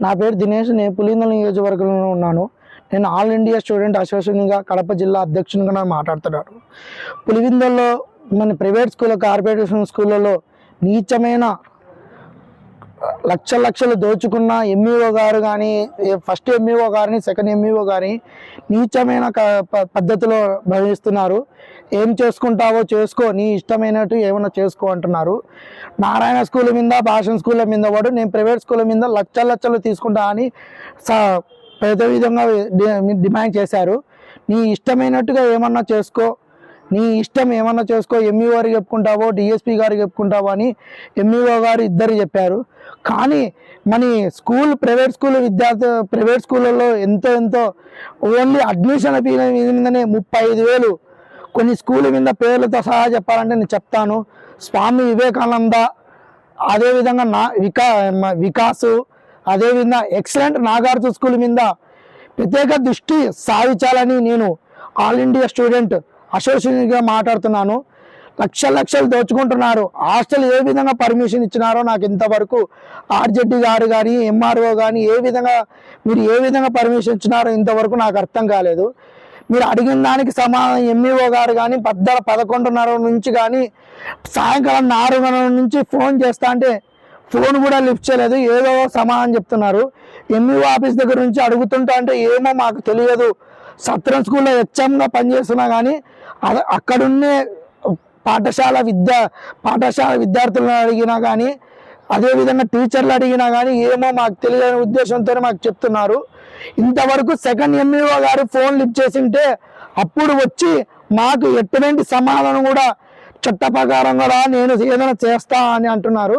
నా పేరు దినేష్. నేను పులివెందుల నియోజకవర్గంలో ఉన్నాను. నేను ఆల్ ఇండియా స్టూడెంట్ అసోసియేషన్గా కడప జిల్లా అధ్యక్షునిగా మాట్లాడుతున్నాను. పులివెందుల్లో మన ప్రైవేట్ స్కూల్, కార్పొరేషన్ స్కూళ్ళలో నీచమైన లక్షలు దోచుకున్న ఎంఈఓ గారు కానీ, ఫస్ట్ ఎంఈఓ గారిని, సెకండ్ ఎంఈఓ గారిని నీచమైన పద్ధతిలో భావిస్తున్నారు. ఏం చేసుకుంటావో చేసుకో, నీ ఇష్టమైనట్టు ఏమన్నా చేసుకో అంటున్నారు. నారాయణ స్కూల్ మీద, భాషన్ స్కూళ్ళ మీద వాడు నేను ప్రైవేట్ స్కూళ్ళ మీద లక్షలు తీసుకుంటా అని పెద్ద విధంగా డిమాండ్ చేశారు. నీ ఇష్టమైనట్టుగా ఏమన్నా చేసుకో, నీ ఇష్టం ఏమన్నా చేసుకో, ఎంఈఓ గారికి చెప్పుకుంటావో డిఎస్పీ గారికి చెప్పుకుంటావో అని ఎంఈఓ గారు ఇద్దరు చెప్పారు. కానీ మన స్కూల్ ప్రైవేట్ స్కూళ్ళలో ఎంతో ఓన్లీ అడ్మిషన్ ఫీ మీదనే 35,000. కొన్ని స్కూల్ మీద పేర్లతో సహా చెప్పాలంటే నేను చెప్తాను. స్వామి వివేకానంద, అదేవిధంగా వికాసు, అదేవిధంగా ఎక్సలెంట్ నాగార్జున స్కూల్ మీద ప్రత్యేక దృష్టి సాధించాలని నేను ఆల్ ఇండియా స్టూడెంట్ అసోసియేషన్గా మాట్లాడుతున్నాను. లక్షలు దోచుకుంటున్నారు. హాస్టల్ ఏ విధంగా పర్మిషన్ ఇచ్చినారో నాకు ఇంతవరకు ఆర్జెడ్డి గారు కానీ, ఎంఆర్ఓ కానీ మీరు ఏ విధంగా పర్మిషన్ ఇచ్చినారో ఇంతవరకు నాకు అర్థం కాలేదు. మీరు అడిగిన దానికి సమాధానం ఎంఈఓ గారు కానీ 11:30 నుంచి కానీ సాయంకాలం 4 గంటల నుంచి ఫోన్ చేస్తా అంటే ఫోన్ కూడా లిఫ్ట్ చేయలేదు. ఏదో సమాధానం చెప్తున్నారు. ఎంఈఓ ఆఫీస్ దగ్గర నుంచి అడుగుతుంటా అంటే ఏమో మాకు తెలియదు. సత్రం స్కూల్లో హెచ్ఎంగా పనిచేస్తున్నా కానీ అక్కడున్నే పాఠశాల విద్యార్థులను అడిగినా కానీ, అదేవిధంగా టీచర్లు అడిగినా కానీ ఏమో మాకు తెలియని ఉద్దేశంతో మాకు చెప్తున్నారు. ఇంతవరకు సెకండ్ ఎంఈఓ గారు ఫోన్ లిఫ్ట్ చేసింటే అప్పుడు వచ్చి మాకు ఎటువంటి సమాధానం కూడా చట్ట ప్రకారం కూడా నేను ఏదైనా చేస్తా అని అంటున్నారు.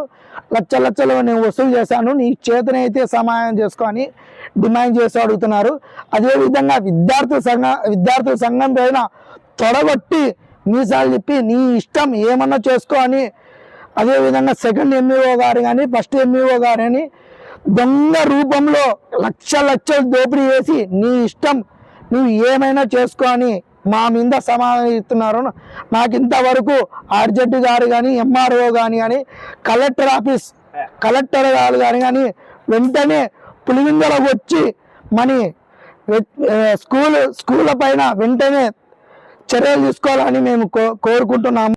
లక్షలు నేను వసూలు చేశాను, నీ చేతనైతే సమాధానం చేసుకో అని డిమాండ్ చేసి అడుగుతున్నారు. అదేవిధంగా విద్యార్థుల సంఘం పైన తొడగొట్టి మీసాలు చెప్పి నీ ఇష్టం ఏమన్నా చేసుకో అని, అదేవిధంగా సెకండ్ ఎంఈఓ గారు కానీ, ఫస్ట్ ఎంఈఓ గారు కానీ దొంగ రూపంలో లక్షలు దోపిడీ చేసి నీ ఇష్టం నువ్వు ఏమైనా చేసుకో అని మా మీద సమాధానం ఇస్తున్నారు. నాకు ఇంతవరకు ఆర్జెడ్డి గారు కానీ, ఎంఆర్ఓ కానీ, కలెక్టర్ గారు కానీ వెంటనే పులివెందులకు వచ్చి మన స్కూళ్ళ పైన వెంటనే చర్యలు తీసుకోవాలని మేము కోరుకుంటున్నాము.